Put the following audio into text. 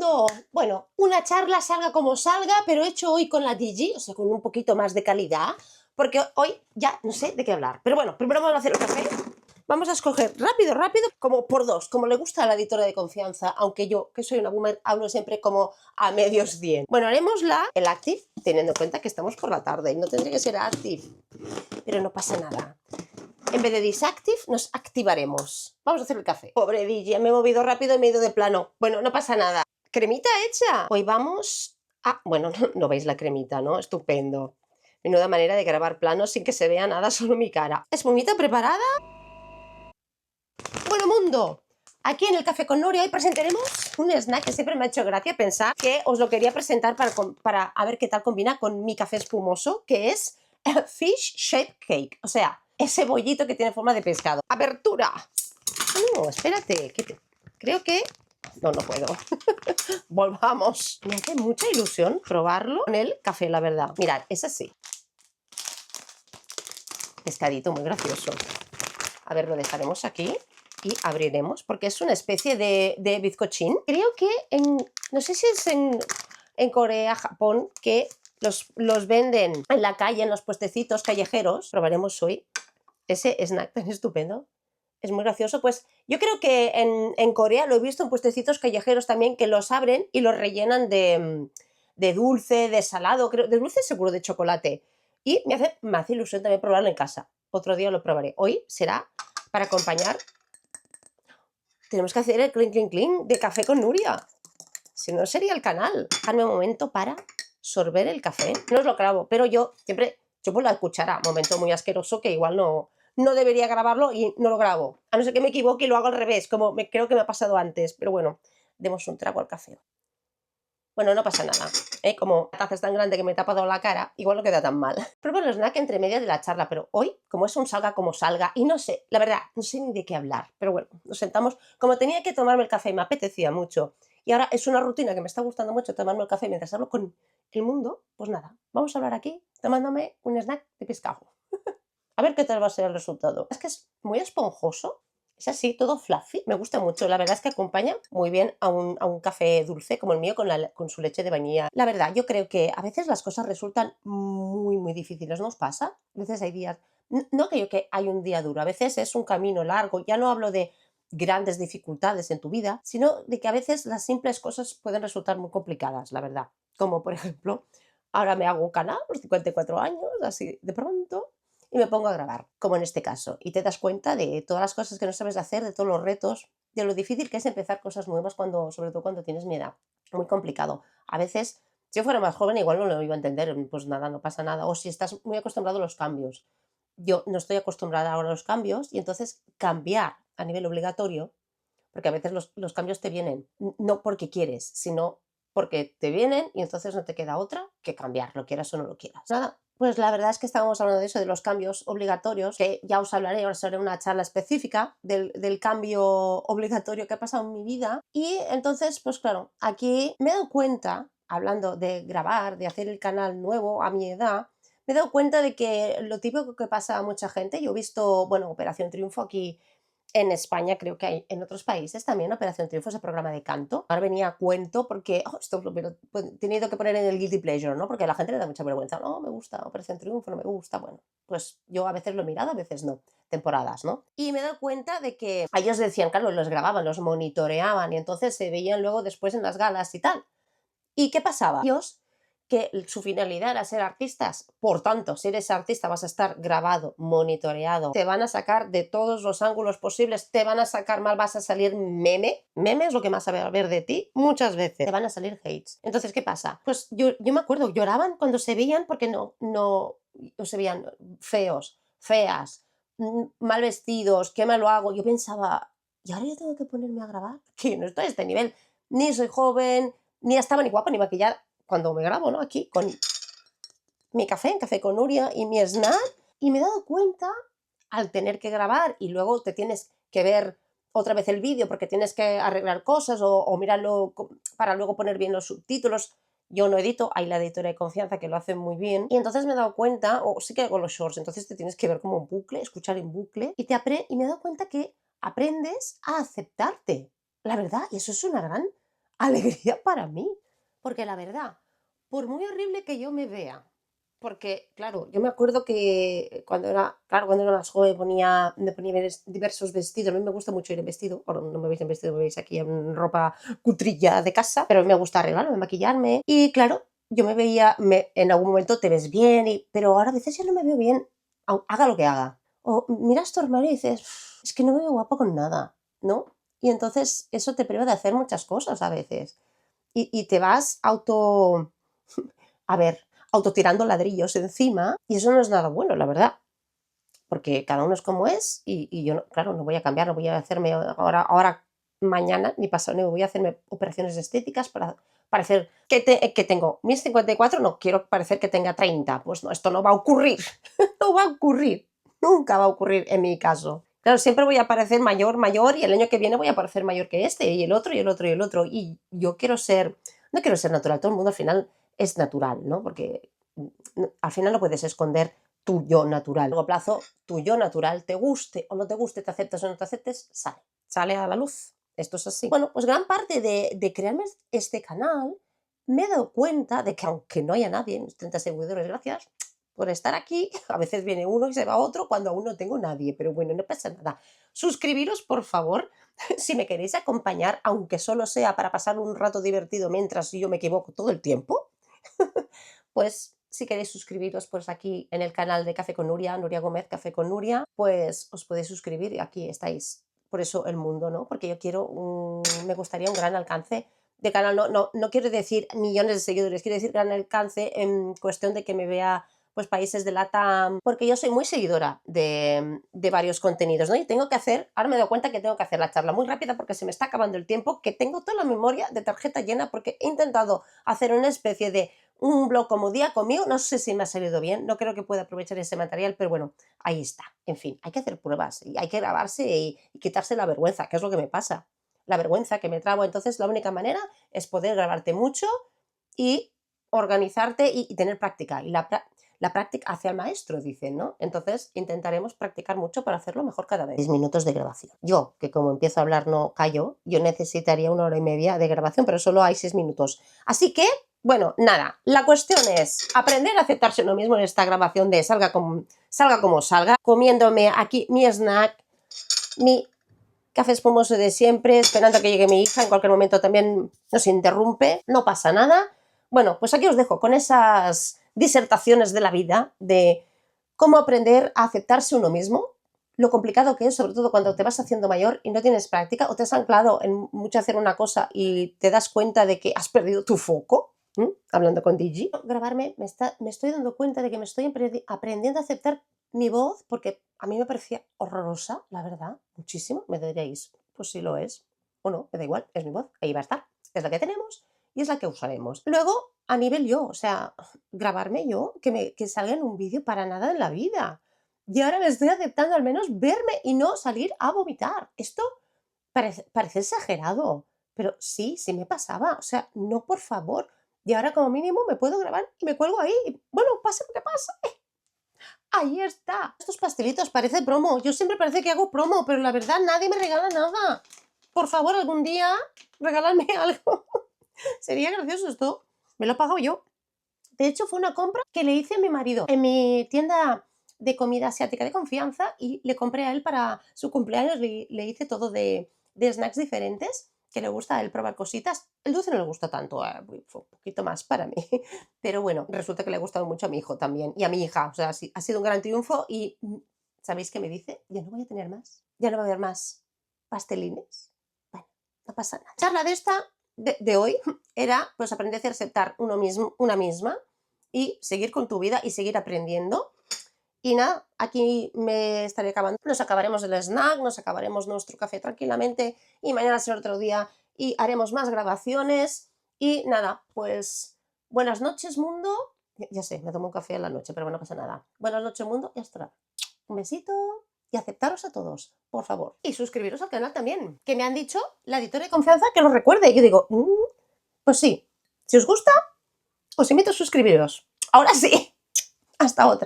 mundo! Bueno, una charla salga como salga, pero hecho hoy con la Digi, o sea, con un poquito más de calidad, porque hoy ya no sé de qué hablar. Pero bueno, primero vamos a hacer el café. Vamos a escoger rápido, como por dos, como le gusta a la editora de confianza, aunque yo, que soy una boomer, hablo siempre como a medios 100. Bueno, haremos el Active, teniendo en cuenta que estamos por la tarde y no tendría que ser Active, pero no pasa nada. En vez de Disactive, nos activaremos. Vamos a hacer el café. Pobre Digi, me he movido rápido y me he ido de plano. Bueno, no pasa nada. ¿Cremita hecha? Hoy vamos a... Bueno, no veis la cremita, ¿no? Estupendo. Menuda manera de grabar planos sin que se vea nada, solo mi cara. ¿Espumita preparada? Bueno, mundo. Aquí en el Café con Nuria hoy presentaremos un snack que siempre me ha hecho gracia pensar que os lo quería presentar para a ver qué tal combina con mi café espumoso, que es Fish Shape Cake. O sea, ese bollito que tiene forma de pescado. ¡Apertura! No, espérate, creo que... No puedo. Volvamos. Me hace mucha ilusión probarlo con el café, la verdad. Mirad, es así. Pescadito muy gracioso. A ver, lo dejaremos aquí y abriremos, porque es una especie de bizcochín. Creo que no sé si es en Corea, Japón, que los venden en la calle, en los puestecitos callejeros. Probaremos hoy ese snack tan estupendo. Es muy gracioso. Pues yo creo que en Corea lo he visto en puestecitos callejeros también, que los abren y los rellenan de dulce, de salado, creo, de dulce seguro, de chocolate. Y me hace ilusión también probarlo en casa. Otro día lo probaré. Hoy será para acompañar. Tenemos que hacer el clink clink clink de Café con Nuria. Si no, sería el canal. Dame un momento para sorber el café. No os lo grabo, pero yo siempre chupo la cuchara. Momento muy asqueroso que igual no debería grabarlo y no lo grabo. A no ser que me equivoque y lo hago al revés, como creo que me ha pasado antes. Pero bueno, demos un trago al café. Bueno, no pasa nada. Como la taza es tan grande que me he tapado la cara, igual no queda tan mal. Pruebo el snack entre media de la charla, pero hoy, como es un salga como salga, y no sé, la verdad, no sé ni de qué hablar. Pero bueno, nos sentamos. Como tenía que tomarme el café y me apetecía mucho, y ahora es una rutina que me está gustando mucho tomarme el café mientras hablo con el mundo, pues nada, vamos a hablar aquí tomándome un snack de pescado. A ver qué tal va a ser el resultado. Es que es muy esponjoso. Es así, todo fluffy. Me gusta mucho. La verdad es que acompaña muy bien a un café dulce como el mío con su leche de vainilla. La verdad, yo creo que a veces las cosas resultan muy difíciles. ¿No os pasa? A veces hay días... No creo que hay un día duro. A veces es un camino largo. Ya no hablo de grandes dificultades en tu vida, sino de que a veces las simples cosas pueden resultar muy complicadas, la verdad. Como, por ejemplo, ahora me hago un canal a los 54 años, así de pronto, y me pongo a grabar, como en este caso, y te das cuenta de todas las cosas que no sabes hacer, de todos los retos, de lo difícil que es empezar cosas nuevas, sobre todo cuando tienes mi edad. Muy complicado. A veces, si yo fuera más joven, igual no lo iba a entender, pues nada, no pasa nada. O si estás muy acostumbrado a los cambios. Yo no estoy acostumbrada ahora a los cambios, y entonces cambiar a nivel obligatorio, porque a veces los cambios te vienen, no porque quieres, sino porque te vienen y entonces no te queda otra que cambiar, lo quieras o no lo quieras. Nada, pues la verdad es que estábamos hablando de eso, de los cambios obligatorios, que ya os hablaré, ahora os haré una charla específica del cambio obligatorio que ha pasado en mi vida. Y entonces, pues claro, aquí me he dado cuenta, hablando de grabar, de hacer el canal nuevo a mi edad, me he dado cuenta de que lo típico que pasa a mucha gente, yo he visto, bueno, Operación Triunfo aquí en España, creo que hay en otros países también Operación Triunfo, ese programa de canto. Ahora venía a cuento porque esto lo he tenido que poner en el Guilty Pleasure, ¿no? Porque a la gente le da mucha vergüenza. No, me gusta Operación Triunfo, no me gusta. Bueno, pues yo a veces lo he mirado, a veces no. Temporadas, ¿no? Y me he dado cuenta de que ellos decían, claro, los grababan, los monitoreaban y entonces se veían luego después en las galas y tal. ¿Y qué pasaba? Ellos, que su finalidad era ser artistas, por tanto, si eres artista vas a estar grabado, monitoreado, te van a sacar de todos los ángulos posibles, te van a sacar mal, vas a salir meme es lo que más sabe ver de ti, muchas veces te van a salir hates. Entonces, ¿qué pasa? Pues yo me acuerdo, lloraban cuando se veían porque no se veían feos, feas, mal vestidos, qué mal lo hago. Yo pensaba, ¿y ahora yo tengo que ponerme a grabar? Que no estoy a este nivel, ni soy joven, ni estaba ni guapa ni maquillada cuando me grabo, ¿no? Aquí con mi café, en Café con Nuria y mi snack, y me he dado cuenta al tener que grabar y luego te tienes que ver otra vez el vídeo porque tienes que arreglar cosas o mirarlo para luego poner bien los subtítulos. Yo no edito, hay la editora de confianza que lo hace muy bien. Y entonces me he dado cuenta, o sí que hago los shorts, entonces te tienes que ver como en bucle, escuchar en bucle, y me he dado cuenta que aprendes a aceptarte, la verdad, y eso es una gran alegría para mí. Porque la verdad, por muy horrible que yo me vea, porque, claro, yo me acuerdo que cuando era más joven me ponía diversos vestidos. A mí me gusta mucho ir en vestido. Ahora no me veis en vestido, me veis aquí en ropa cutrilla de casa, pero a mí me gusta arreglarme, maquillarme. Y claro, yo me veía, en algún momento te ves bien, pero ahora a veces ya no me veo bien, haga lo que haga. O miras tu armario y dices, "Uf, es que no me veo guapo con nada, ¿no?". Y entonces eso te priva de hacer muchas cosas a veces. Y te vas a ver, autotirando ladrillos encima, y eso no es nada bueno, la verdad, porque cada uno es como es, y yo, no, claro, no voy a cambiar, no voy a hacerme ahora mañana, ni pasado, ni voy a hacerme operaciones estéticas para parecer que tengo mis 54, no quiero parecer que tenga 30, pues no, esto no va a ocurrir, no va a ocurrir, nunca va a ocurrir en mi caso. Claro, siempre voy a parecer mayor, mayor, y el año que viene voy a parecer mayor que este, y el otro, y el otro, y el otro, y yo no quiero ser natural, todo el mundo al final es natural, ¿no? Porque al final no puedes esconder tu yo natural. A largo plazo, tu yo natural, te guste o no te guste, te aceptes o no te aceptes, sale a la luz. Esto es así. Bueno, pues gran parte de crearme este canal, me he dado cuenta de que aunque no haya nadie, mis 30 seguidores, gracias por estar aquí, a veces viene uno y se va otro cuando aún no tengo nadie, pero bueno, no pasa nada. Suscribiros, por favor, si me queréis acompañar, aunque solo sea para pasar un rato divertido mientras yo me equivoco todo el tiempo. Pues si queréis suscribiros pues aquí en el canal de Café con Nuria, Nuria Gómez, Café con Nuria, pues os podéis suscribir y aquí estáis. Por eso el mundo, ¿no? Porque yo me gustaría un gran alcance de canal, no quiero decir millones de seguidores, quiero decir gran alcance en cuestión de que me vea pues países de LATAM, porque yo soy muy seguidora de varios contenidos, ¿no? Y ahora me doy cuenta que tengo que hacer la charla muy rápida porque se me está acabando el tiempo, que tengo toda la memoria de tarjeta llena porque he intentado hacer una especie de un blog como día conmigo, no sé si me ha salido bien, no creo que pueda aprovechar ese material, pero bueno, ahí está. En fin, hay que hacer pruebas y hay que grabarse y quitarse la vergüenza, que es lo que me pasa. La vergüenza que me trabo, entonces la única manera es poder grabarte mucho y organizarte y tener práctica. Y la práctica hace al maestro, dicen, ¿no? Entonces intentaremos practicar mucho para hacerlo mejor cada vez. 10 minutos de grabación. Yo, que como empiezo a hablar no callo, yo necesitaría 1 hora y media de grabación, pero solo hay 6 minutos. Así que bueno, nada, la cuestión es aprender a aceptarse uno mismo en esta grabación de salga como salga, comiéndome aquí mi snack, mi café espumoso de siempre, esperando a que llegue mi hija, en cualquier momento también nos interrumpe, no pasa nada. Bueno, pues aquí os dejo con esas disertaciones de la vida, de cómo aprender a aceptarse uno mismo, lo complicado que es, sobre todo cuando te vas haciendo mayor y no tienes práctica o te has anclado en mucho hacer una cosa y te das cuenta de que has perdido tu foco. Hablando con Digi, grabarme, me estoy dando cuenta de que me estoy aprendiendo a aceptar mi voz, porque a mí me parecía horrorosa, la verdad, muchísimo. Me diréis, pues sí lo es, o no, me da igual, es mi voz, ahí va a estar, es la que tenemos y es la que usaremos. Luego, a nivel yo, o sea, grabarme yo, que salga en un vídeo para nada en la vida. Y ahora me estoy aceptando al menos verme y no salir a vomitar. Esto parece exagerado, pero sí, sí me pasaba. O sea, no, por favor. Y ahora como mínimo me puedo grabar y me cuelgo ahí. Y, bueno, pase lo que pase. Ahí está. Estos pastelitos parece promo. Yo siempre parece que hago promo, pero la verdad nadie me regala nada. Por favor, algún día regaladme algo. Sería gracioso esto. Me lo he pagado yo. De hecho, fue una compra que le hice a mi marido en mi tienda de comida asiática de confianza y le compré a él para su cumpleaños. Le hice todo de snacks diferentes, que le gusta a él probar cositas. El dulce no le gusta tanto, fue un poquito más para mí. Pero bueno, resulta que le ha gustado mucho a mi hijo también y a mi hija. O sea, ha sido un gran triunfo y ¿sabéis qué me dice? Ya no voy a tener más. Ya no va a haber más pastelines. Bueno, no pasa nada. Charla de esta de hoy era pues aprender a aceptar uno mismo, una misma y seguir con tu vida y seguir aprendiendo. Y nada, aquí me estaré acabando. Nos acabaremos el snack, nos acabaremos nuestro café tranquilamente y mañana será otro día y haremos más grabaciones. Y nada, pues buenas noches, mundo. Ya sé, me tomo un café a la noche, pero bueno, no pasa nada. Buenas noches, mundo, y hasta luego. Un besito y aceptaros a todos, por favor. Y suscribiros al canal también, que me han dicho la editora de confianza que lo recuerde. Y yo digo, pues sí, si os gusta, os invito a suscribiros. Ahora sí, hasta otra.